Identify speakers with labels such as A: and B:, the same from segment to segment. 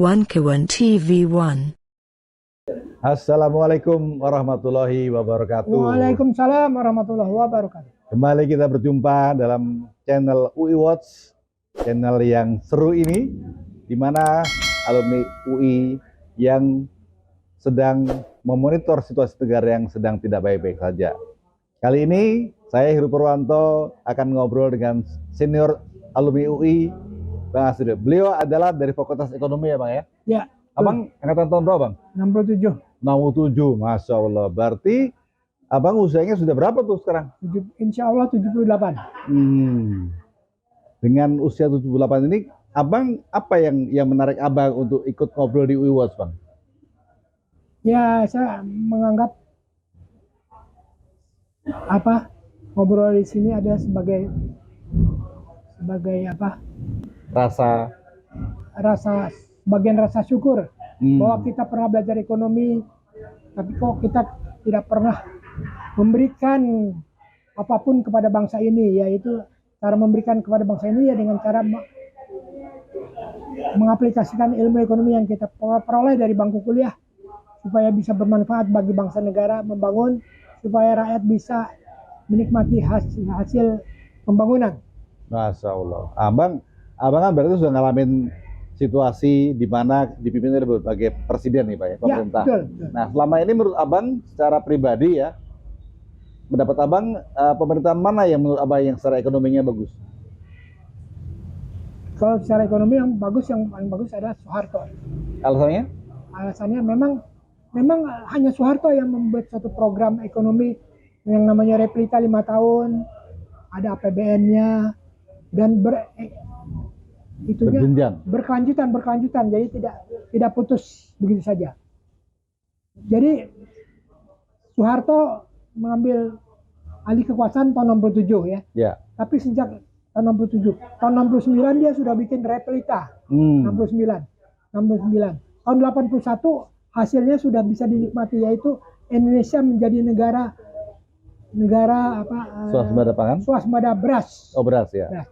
A: One TV1.
B: Assalamualaikum warahmatullahi wabarakatuh.
C: Waalaikumsalam warahmatullahi wabarakatuh.
B: Kembali kita berjumpa dalam channel UI Watch, channel yang seru ini, di mana alumni UI yang sedang memonitor situasi negara yang sedang tidak baik-baik saja. Kali ini saya Heru Purwanto akan ngobrol dengan senior alumni UI, Bang Asri. Beliau adalah dari Fakultas Ekonomi ya Bang ya?
C: Ya.
B: Abang angkatan tahun berapa Bang?
C: 67.
B: 67, Masya Allah. Berarti Abang usianya sudah berapa tuh sekarang?
C: Insya Allah 78.
B: Dengan usia 78 ini, Abang apa yang menarik Abang untuk ikut ngobrol di UI Watch Bang?
C: Ya, saya menganggap ngobrol di sini ada sebagai bagian rasa syukur bahwa kita pernah belajar ekonomi, tapi kok kita tidak pernah memberikan apapun kepada bangsa ini, yaitu cara memberikan kepada bangsa ini ya dengan cara mengaplikasikan ilmu ekonomi yang kita peroleh dari bangku kuliah supaya bisa bermanfaat bagi bangsa negara, membangun, supaya rakyat bisa menikmati hasil pembangunan.
B: Masya Allah. Abang kan berarti sudah ngalamin situasi di mana dipimpin oleh berbagai presiden nih Pak ya, pemerintah.
C: Ya, betul.
B: Nah, selama ini menurut Abang secara pribadi ya, pendapat Abang pemerintahan mana yang menurut Abang yang secara ekonominya bagus?
C: Kalau secara ekonomi yang paling bagus adalah Soeharto.
B: Alasannya?
C: Alasannya memang hanya Soeharto yang membuat satu program ekonomi yang namanya Replita 5 tahun, ada APBN-nya, dan berkelanjutan, jadi tidak putus begitu saja. Jadi Soeharto mengambil alih kekuasaan tahun 67 ya.
B: Ya.
C: Tapi sejak tahun 67, tahun 69 dia sudah bikin Replita. 69. Tahun 81 hasilnya sudah bisa dinikmati, yaitu Indonesia menjadi negara
B: Swasembada pangan?
C: Swasembada beras.
B: Oh, beras ya.
C: Beras.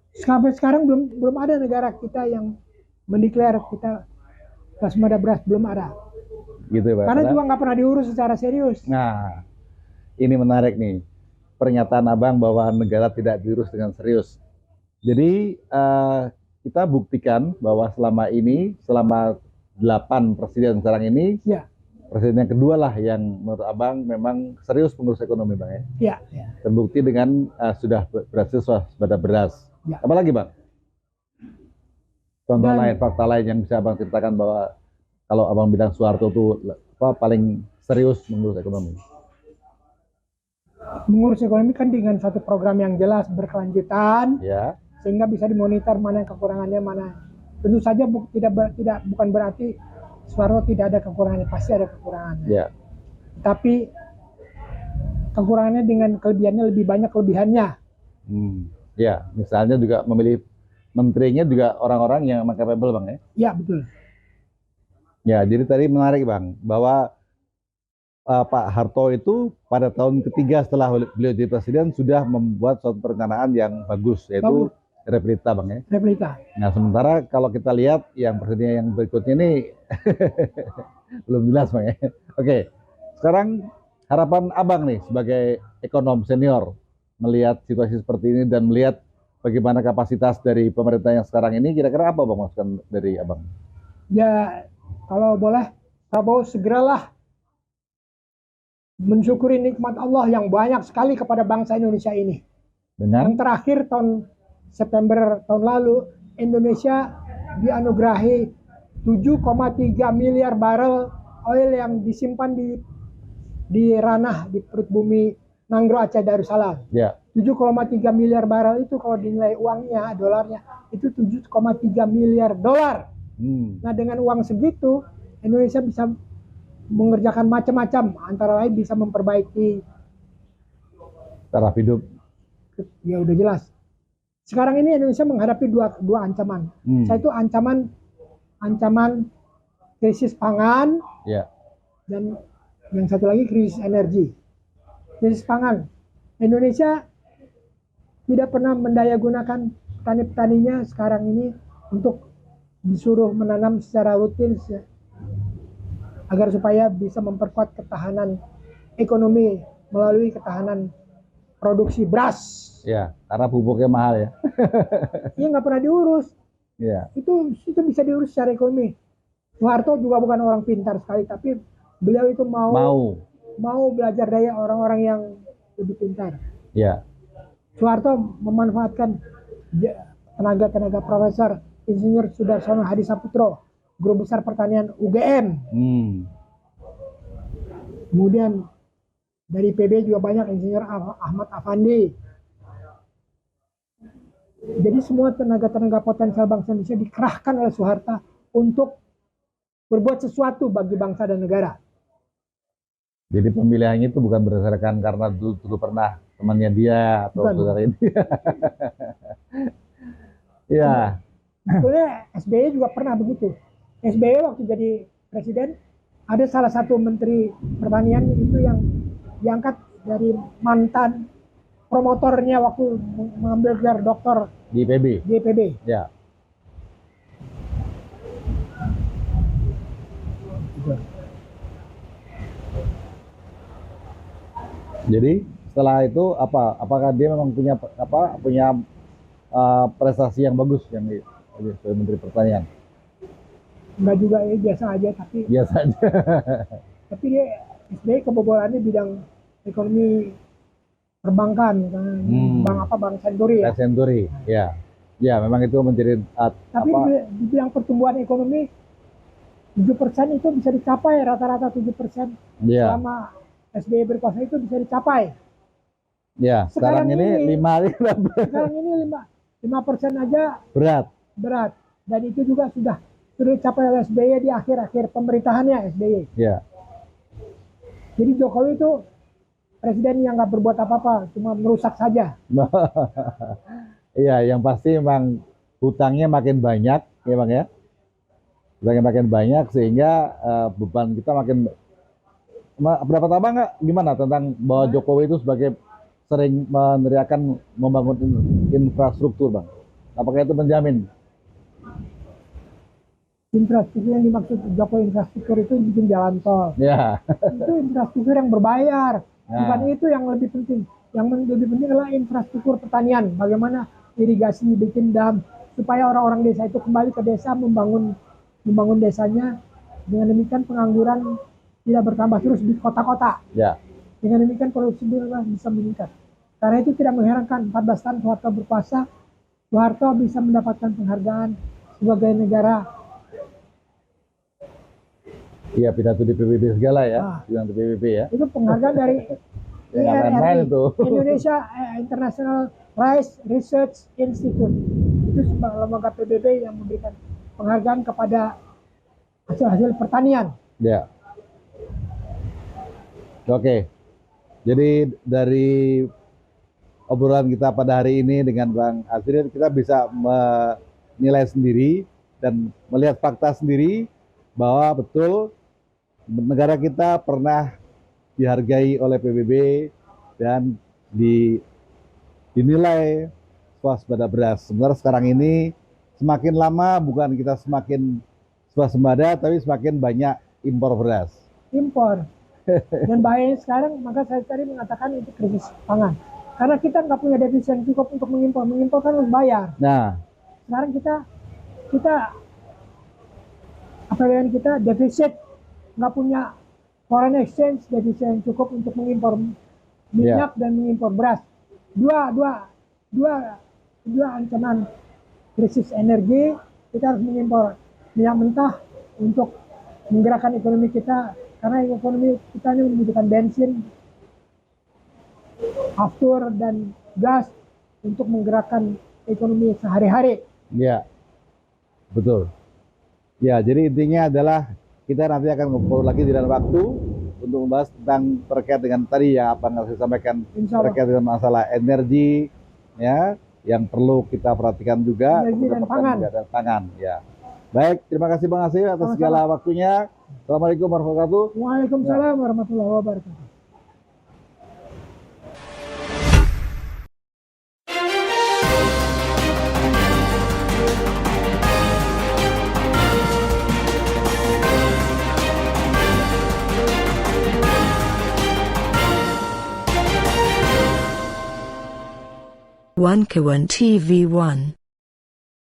C: Sampai sekarang belum ada negara kita yang mendeklar kita swasembada beras, belum ada.
B: Gitu ya Pak.
C: Karena juga nggak pernah diurus secara serius.
B: Nah, ini menarik nih pernyataan Abang bahwa negara tidak diurus dengan serius. Jadi kita buktikan bahwa selama 8 presiden sekarang ini,
C: ya,
B: presiden yang kedua lah yang menurut Abang memang serius mengurus ekonomi Bang ya.
C: Iya. Ya.
B: Terbukti dengan sudah berhasil swasembada beras.
C: Ya.
B: Apalagi Bang? Contoh lain, fakta lain yang bisa Abang ceritakan bahwa kalau Abang bilang Soeharto itu paling serius mengurus ekonomi.
C: Mengurus ekonomi kan dengan satu program yang jelas, berkelanjutan,
B: ya,
C: sehingga bisa dimonitor mana kekurangannya, mana. Tentu saja bukan berarti Soeharto tidak ada kekurangannya, pasti ada kekurangannya.
B: Ya.
C: Tapi kekurangannya dengan kelebihannya lebih banyak kelebihannya.
B: Ya, misalnya juga memilih menterinya juga orang-orang yang capable Bang ya.
C: Ya, betul.
B: Ya, jadi tadi menarik Bang bahwa Pak Harto itu pada tahun ketiga setelah beliau jadi presiden sudah membuat suatu perencanaan yang bagus, yaitu Replita Bang ya.
C: Replita.
B: Nah, sementara kalau kita lihat yang presiden yang berikutnya ini belum jelas Bang ya. Oke, sekarang harapan Abang nih sebagai ekonom senior melihat situasi seperti ini dan melihat bagaimana kapasitas dari pemerintah yang sekarang ini, kira-kira apa Bang masukan dari Abang?
C: Ya, kalau boleh, Prabowo segeralah mensyukuri nikmat Allah yang banyak sekali kepada bangsa Indonesia ini. Yang terakhir tahun September tahun lalu, Indonesia dianugerahi 7,3 miliar barel oil yang disimpan di ranah di perut bumi Nanggro Aceh Darussalam.
B: Ya.
C: 7,3 miliar barel itu kalau dinilai uangnya, dolarnya, itu 7,3 miliar dolar. Nah, dengan uang segitu, Indonesia bisa mengerjakan macam-macam, antara lain bisa memperbaiki
B: taraf hidup.
C: Ya udah jelas. Sekarang ini Indonesia menghadapi dua ancaman. Satu ancaman krisis pangan,
B: ya,
C: dan yang satu lagi krisis energi. Krisis pangan, Indonesia tidak pernah mendayagunakan petani-petaninya sekarang ini untuk disuruh menanam secara rutin agar supaya bisa memperkuat ketahanan ekonomi melalui ketahanan produksi beras.
B: Ya, karena pupuknya mahal ya.
C: Ini nggak pernah diurus.
B: Ya.
C: Itu bisa diurus secara ekonomi. Soeharto juga bukan orang pintar sekali, tapi beliau itu mau belajar dari orang-orang yang lebih pintar.
B: Ya.
C: Soeharto memanfaatkan tenaga Profesor Insinyur Sudarsono Hadisaputro, Guru Besar Pertanian UGM. Kemudian dari PB juga banyak Insinyur Ahmad Afandi. Jadi semua tenaga potensial bangsa Indonesia dikerahkan oleh Soeharto untuk berbuat sesuatu bagi bangsa dan negara.
B: Jadi pemilihannya itu bukan berdasarkan karena dulu pernah temannya dia atau saudara ini. Ya.
C: Sebetulnya SBY juga pernah begitu. SBY waktu jadi presiden, ada salah satu menteri pertanian itu yang diangkat dari mantan promotornya waktu mengambil gelar doktor
B: di IPB. Ya. Jadi setelah itu apakah dia memang punya prestasi yang bagus yang sebagai Menteri Pertanian?
C: Enggak juga ya, biasa aja. Tapi dia SBY kebobolannya bidang ekonomi perbankan, Bank Senturi ya.
B: Senturi, ya. Ya, memang itu menjadi
C: tapi di bidang pertumbuhan ekonomi 7% itu bisa dicapai, rata-rata 7%.
B: Ya.
C: Selama SBY berkuasa itu bisa dicapai.
B: Ya, sekarang ini 5%.
C: Sekarang ini 5% aja berat. Dan itu juga sudah dicapai oleh SBY di akhir-akhir pemerintahannya SBY.
B: Ya.
C: Jadi Jokowi itu presiden yang nggak berbuat apa-apa, cuma merusak saja.
B: Iya, yang pasti memang hutangnya makin banyak, ya Bang ya. Hutangnya makin banyak sehingga beban kita makin. Berapa tambah nggak gimana tentang bahwa Jokowi itu sebagai sering meneriakan membangun infrastruktur, Bang? Apakah itu menjamin?
C: Infrastruktur yang dimaksud Jokowi infrastruktur itu bikin jalan tol.
B: Ya.
C: Itu infrastruktur yang berbayar. Bukan itu yang lebih penting. Yang lebih penting adalah infrastruktur pertanian. Bagaimana irigasi, bikin dam, supaya orang-orang desa itu kembali ke desa membangun desanya. Dengan demikian pengangguran tidak bertambah terus di kota-kota.
B: Ya.
C: Dengan demikian produksi bisa meningkat. Karena itu tidak mengherankan 14 tahun Soeharto berkuasa, Soeharto bisa mendapatkan penghargaan sebagai negara.
B: Iya, pidato di PBB segala ya, bilang di PBB ya.
C: Itu penghargaan dari IRRI, Indonesia International Rice Research Institute. Itu sebuah lembaga PBB yang memberikan penghargaan kepada hasil-hasil pertanian.
B: Ya. Oke. Jadi dari obrolan kita pada hari ini dengan Bang Azril, kita bisa menilai sendiri dan melihat fakta sendiri bahwa betul negara kita pernah dihargai oleh PBB dan dinilai swasembada beras. Sebenarnya sekarang ini semakin lama bukan kita semakin swasembada, tapi semakin banyak impor beras.
C: Impor. Dan bahayanya sekarang, maka saya tadi mengatakan itu krisis pangan. Karena kita nggak punya devisa yang cukup untuk mengimpor. Mengimpor kan harus bayar.
B: Nah,
C: sekarang kita APBN kita defisit, nggak punya foreign exchange devisa yang cukup untuk mengimpor minyak dan mengimpor beras. Dua ancaman krisis energi. Kita harus mengimpor minyak mentah untuk menggerakkan ekonomi kita, karena ekonomi kita ini membutuhkan bensin, aftur dan gas untuk menggerakkan ekonomi sehari-hari.
B: Iya, betul. Ya, jadi intinya adalah kita nanti akan ngobrol lagi di dalam waktu untuk membahas tentang terkait dengan tadi yang apa yang saya sampaikan terkait dengan masalah energi, ya, yang perlu kita perhatikan juga.
C: Energi dan pangan.
B: Pangan, ya. Baik, terima kasih Bang Azril atas segala waktunya. Assalamualaikum warahmatullahi wabarakatuh.
C: Waalaikumsalam warahmatullahi wabarakatuh.
A: One Kawan TV 1.